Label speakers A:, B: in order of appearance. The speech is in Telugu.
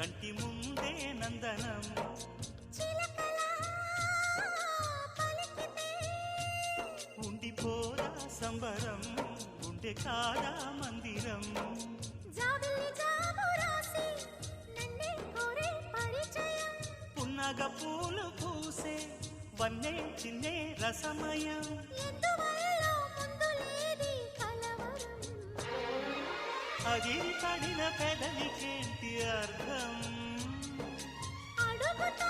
A: కంటి ముందే నందనం ఉండిపోరా సంబరం ఉండే కాడా మందిరం పున్నగ పూలు పూసే వన్నే చిన్నే రసమయం అదిరి పడిన పెదవికేంటి అర్థం
B: అడుగుతా